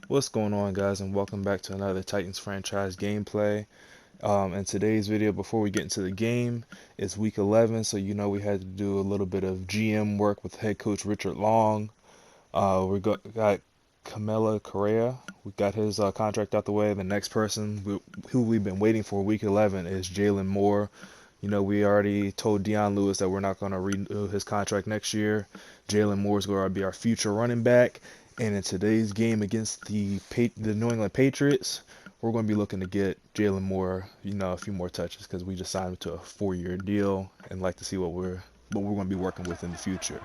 What's going on, guys, and welcome back to another Titans franchise gameplay. In today's video, before we get into the game, it's week 11, so we had to do a little bit of GM work with head coach Richard Long. We got Camila Correa. We got his contract out the way. The next person who we've been waiting for week 11 is Jalin Moore. We already told Dion Lewis that we're not going to renew his contract next year. Jalin Moore is going to be our future running back. And in today's game against the New England Patriots, we're going to be looking to get Jalin Moore, a few more touches because we just signed him to a 4-year deal and like to see what we're going to be working with in the future.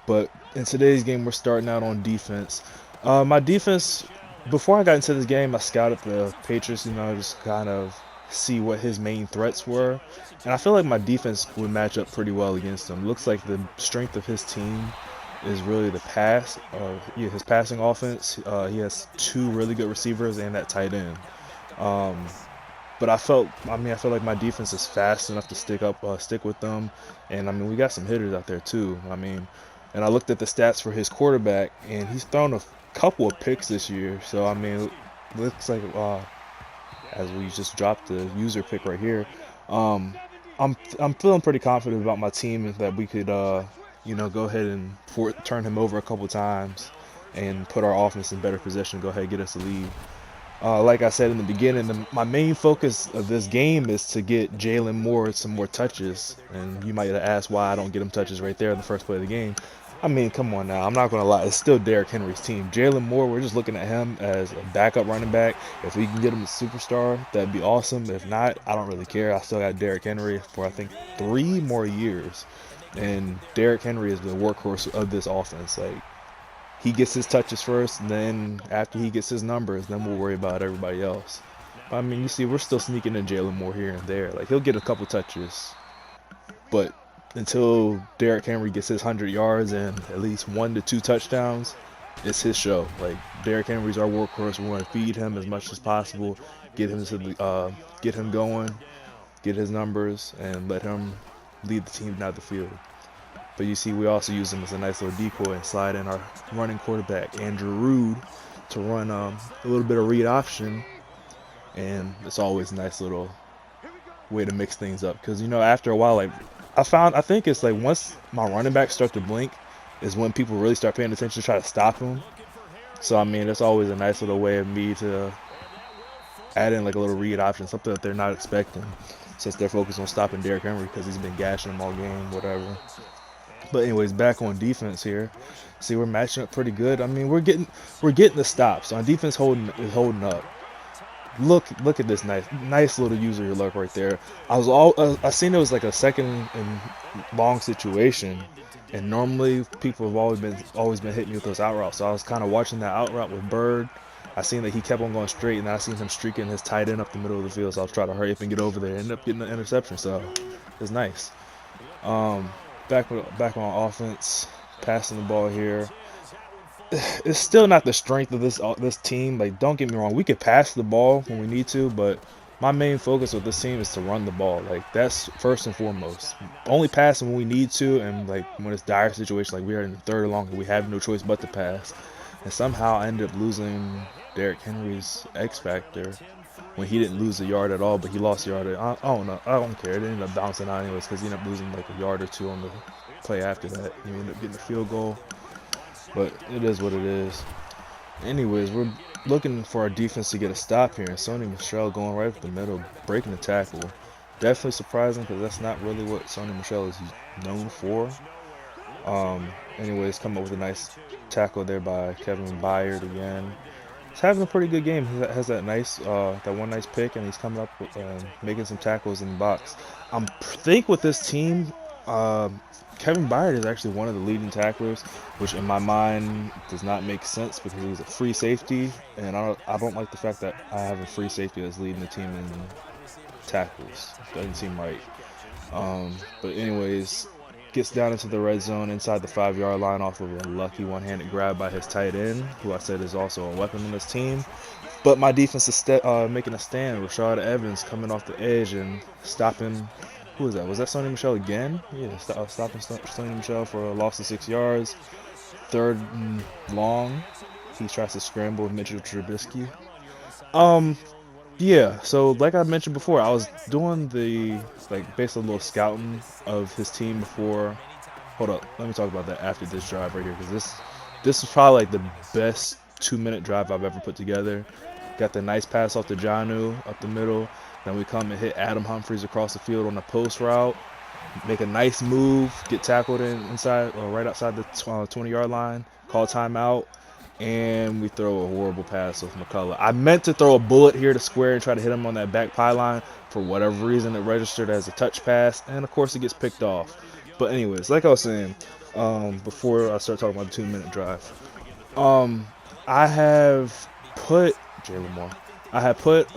But in today's game, we're starting out on defense. My defense, before I got into this game, I scouted the Patriots, just kind of see what his main threats were. And I feel like my defense would match up pretty well against him. Looks like the strength of his team is really the pass, his passing offense. He has two really good receivers and that tight end. Um, but I feel like my defense is fast enough to stick with them. And we got some hitters out there too. And I looked at the stats for his quarterback, and he's thrown a couple of picks this year. So it looks like as we just dropped the user pick right here, um, I'm feeling pretty confident about my team and that we could go ahead and turn him over a couple times and put our offense in better position. Go ahead and get us a lead. Like I said in the beginning, my main focus of this game is to get Jalin Moore some more touches. And you might have asked why I don't get him touches right there in the first play of the game. Come on now. I'm not going to lie. It's still Derrick Henry's team. Jalin Moore, we're just looking at him as a backup running back. If we can get him a superstar, that'd be awesome. If not, I don't really care. I still got Derrick Henry for, I think, 3 more years. And Derrick Henry is the workhorse of this offense. Like, he gets his touches first, and then after he gets his numbers, then we'll worry about everybody else. You see, we're still sneaking in Jalin Moore here and there. Like, he'll get a couple touches, but until Derrick Henry gets his 100 yards and at least 1 to 2 touchdowns, it's his show. Like, Derrick Henry's our workhorse. We want to feed him as much as possible, get him going, get his numbers, and let him lead the team down the field. But you see, we also use him as a nice little decoy and slide in our running quarterback, Andrew Rude, to run a little bit of read option. And it's always a nice little way to mix things up. Because, after a while, like, I think it's like once my running backs start to blink is when people really start paying attention to try to stop him. So, it's always a nice little way of me to add in like a little read option, something that they're not expecting, since they're focused on stopping Derrick Henry because he's been gashing them all game, whatever. But anyways, back on defense here. See, we're matching up pretty good. We're getting the stops. On defense holding up. Look at this nice little user look right there. I seen it was like a second and long situation, and normally people have always been hitting me with those out routes. So I was kind of watching that out route with Bird. I seen that he kept on going straight, and then I seen him streaking his tight end up the middle of the field. So I was trying to hurry up and get over there. Ended up getting the interception. So it's nice. Um, back on offense, passing the ball here. It's still not the strength of this team. Like, don't get me wrong, we could pass the ball when we need to, but my main focus with this team is to run the ball. Like, that's first and foremost. Only pass when we need to, and like when it's dire situation, like we are in the third and long, we have no choice but to pass. And somehow I ended up losing Derrick Henry's X factor when he didn't lose a yard at all, but he lost a yard. I don't know. I don't care. It ended up bouncing out anyways because he ended up losing like a yard or two on the play after that. He ended up getting a field goal. But it is what it is. Anyways, we're looking for our defense to get a stop here. And Sony Michel going right up the middle, breaking the tackle. Definitely surprising because that's not really what Sony Michel is known for. Anyways, come up with a nice tackle there by Kevin Byard again. He's having a pretty good game. He has that one nice pick, and he's coming up with making some tackles in the box. I think with this team, Kevin Byard is actually one of the leading tacklers, which in my mind does not make sense because he's a free safety, and I don't like the fact that I have a free safety that's leading the team in tackles. Doesn't seem right. But anyways, gets down into the red zone inside the 5-yard line off of a lucky one-handed grab by his tight end, who I said is also a weapon in this team. But my defense is making a stand. Rashad Evans coming off the edge and stopping. Who was that? Was that Sony Michel again? Yeah, stopping Sony Michel for a loss of 6 yards. Third and long. He tries to scramble with Mitchell Trubisky. Yeah, so like I mentioned before, I was doing the basically a little scouting of his team before. Hold up, let me talk about that after this drive right here, because this is probably like the best 2-minute drive I've ever put together. Got the nice pass off to Jonnu up the middle. Then we come and hit Adam Humphries across the field on the post route. Make a nice move, get tackled inside or right outside the 20-yard line. Call timeout, and we throw a horrible pass with McCullough. I meant to throw a bullet here to square and try to hit him on that back pylon. For whatever reason, it registered as a touch pass, and of course it gets picked off. But anyways, like I was saying, before I start talking about the 2-minute drive, I have put Jalin Moore. I had put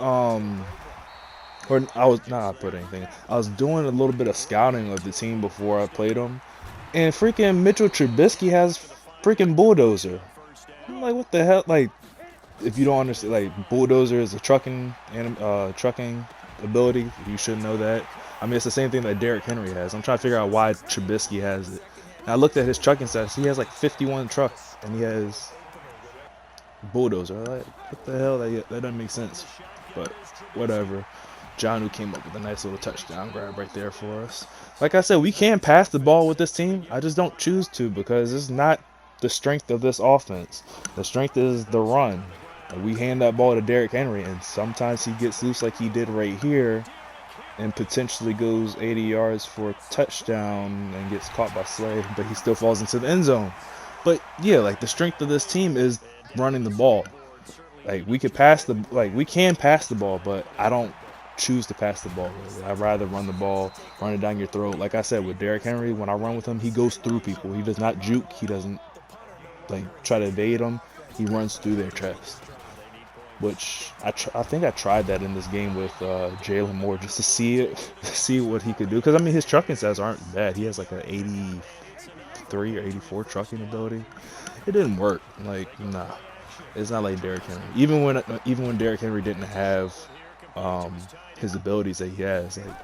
or I was not put anything. I was doing a little bit of scouting of the team before I played them, and freaking Mitchell Trubisky has freaking bulldozer. I'm like, what the hell? Like, if you don't understand, like, bulldozer is a trucking ability. You should know that. I mean, it's the same thing that Derrick Henry has. I'm trying to figure out why Trubisky has it. And I looked at his trucking stats. He has like 51 trucks, and he has bulldozer. Like, what the hell? That doesn't make sense. But whatever. Jonnu came up with a nice little touchdown grab right there for us. Like I said, we can pass the ball with this team. I just don't choose to because it's not the strength of this offense. The strength is the run. We hand that ball to Derrick Henry, and sometimes he gets loose like he did right here and potentially goes 80 yards for a touchdown and gets caught by Slay, but he still falls into the end zone. But yeah, like, the strength of this team is running the ball. Like, we can pass the ball, but I don't choose to pass the ball. I'd rather run the ball, run it down your throat. Like I said, with Derrick Henry, when I run with him, he goes through people. He does not juke. He doesn't try to evade them. He runs through their chest. Which I think I tried that in this game with Jalin Moore just to see what he could do. Because I mean, his trucking stats aren't bad. He has like an 83 or 84 trucking ability. It didn't work. Like, nah, it's not like Derrick Henry. Even when Derrick Henry didn't have his abilities that he has, like,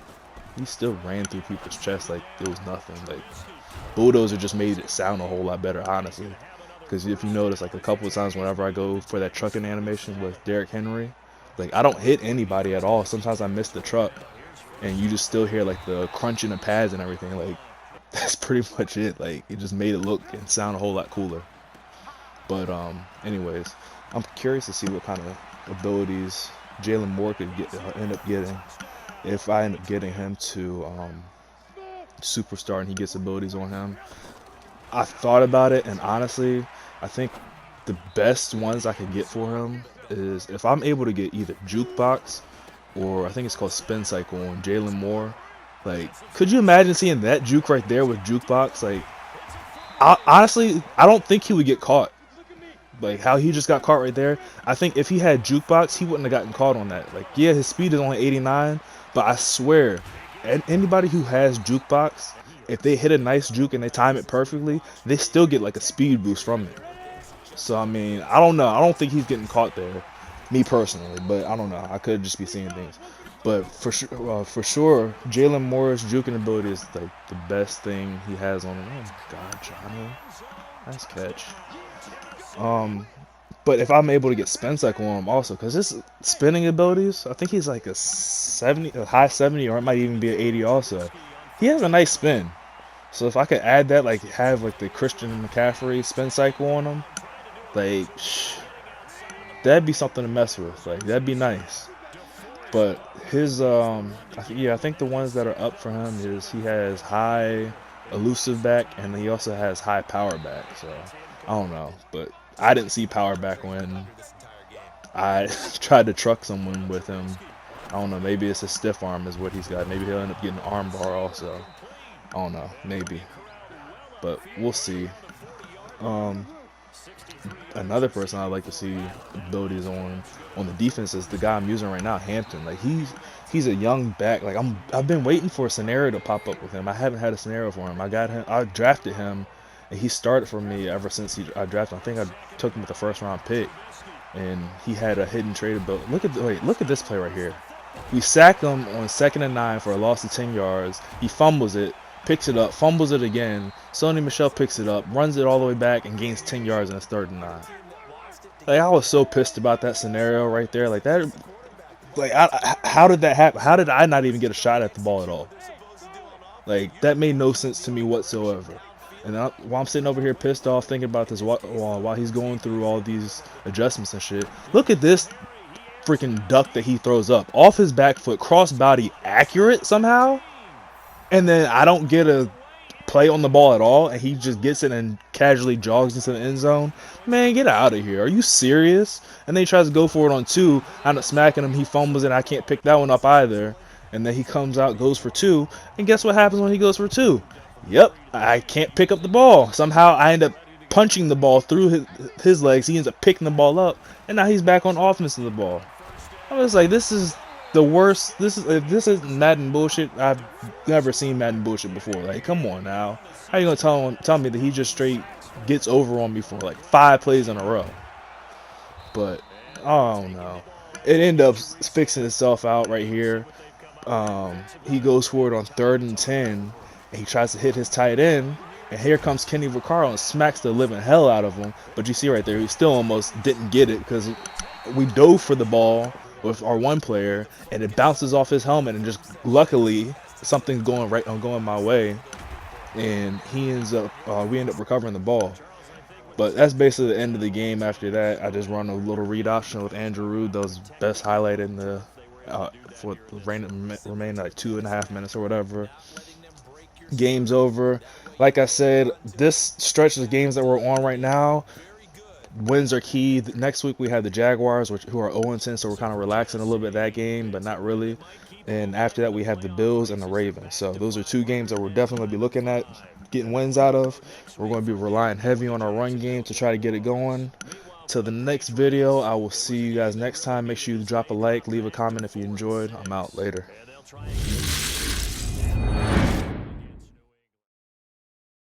he still ran through people's chests like it was nothing. Like, bulldozer just made it sound a whole lot better, honestly. Because if you notice, like, a couple of times whenever I go for that trucking animation with Derrick Henry, like, I don't hit anybody at all. Sometimes I miss the truck, and you just still hear, like, the crunching of pads and everything. Like, that's pretty much it. Like, it just made it look and sound a whole lot cooler. But, anyways, I'm curious to see what kind of abilities Jalin Moore could end up getting if I end up getting him to superstar and he gets abilities on him. I thought about it, and honestly, I think the best ones I could get for him is if I'm able to get either Jukebox or I think it's called Spin Cycle on Jalin Moore. Like, could you imagine seeing that juke right there with Jukebox? Like, honestly, I don't think he would get caught. Like, how he just got caught right there. I think if he had Jukebox, he wouldn't have gotten caught on that. Like, yeah, his speed is only 89, but I swear, anybody who has Jukebox, if they hit a nice juke and they time it perfectly, they still get like a speed boost from it. So, I mean, I don't know. I don't think he's getting caught there, me personally, but I don't know. I could just be seeing things. But for sure, Jalin Moore's juking ability is like the best thing he has on him. Oh my God, Johnny, nice catch. But if I'm able to get spin cycle on him also, because his spinning abilities, I think he's like a high 70, or it might even be an 80 also. He has a nice spin. So if I could add that, like have like the Christian McCaffrey spin cycle on him, like, that'd be something to mess with. Like, that'd be nice. But his I think the ones that are up for him is he has high elusive back, and he also has high power back. So I don't know, but I didn't see power back when I tried to truck someone with him. I don't know, maybe it's a stiff arm is what he's got. Maybe he'll end up getting an arm bar also. I don't know, maybe. But we'll see. Another person I'd like to see abilities on the defense is the guy I'm using right now, Hampton. Like, he's a young back. Like, I've been waiting for a scenario to pop up with him. I haven't had a scenario for him. I drafted him, and he started for me ever since I drafted him. I think I took him with the first round pick, and he had a hidden trade ability. Look at this play right here. We sack him on 2nd and 9 for a loss of 10 yards. He fumbles it, picks it up, fumbles it again. Sony Michel picks it up, runs it all the way back, and gains 10 yards, and it's 3rd and 9. Like, I was so pissed about that scenario right there. Like that. Like, how did that happen? How did I not even get a shot at the ball at all? Like, that made no sense to me whatsoever. And while I'm sitting over here pissed off thinking about this while he's going through all these adjustments and shit, look at this freaking duck that he throws up off his back foot, cross body, accurate somehow. And then I don't get a play on the ball at all, and he just gets it and casually jogs into the end zone. Man, get out of here. Are you serious? And then he tries to go for it on two. I end up smacking him. He fumbles it. I can't pick that one up either. And then he comes out, goes for two. And guess what happens when he goes for two? Yep, I can't pick up the ball. Somehow I end up punching the ball through his legs. He ends up picking the ball up, and now he's back on offense of the ball. I was like, this is the worst. If this is Madden bullshit, I've never seen Madden bullshit before. Like, come on now. How you gonna tell me that he just straight gets over on me for like 5 plays in a row? But I don't know. It ended up fixing itself out right here. He goes for it on 3rd and 10, and he tries to hit his tight end. And here comes Kenny Vaccaro and smacks the living hell out of him. But you see right there, he still almost didn't get it because we dove for the ball with our one player, and it bounces off his helmet, and just luckily something's going my way, and we end up recovering the ball. But that's basically the end of the game. After that, I just run a little read option with Andrew Rude. That was best highlight in the for the remaining like 2.5 minutes or whatever. Game's over. Like I said, this stretch of games that we're on right now, wins are key. Next week we have the Jaguars, who are 0-10, so we're kind of relaxing a little bit that game, but not really. And after that we have the Bills and the Ravens. So those are 2 games that we're definitely going to be looking at getting wins out of. We're going to be relying heavy on our run game to try to get it going. Till the next video, I will see you guys next time. Make sure you drop a like, leave a comment if you enjoyed. I'm out. Later.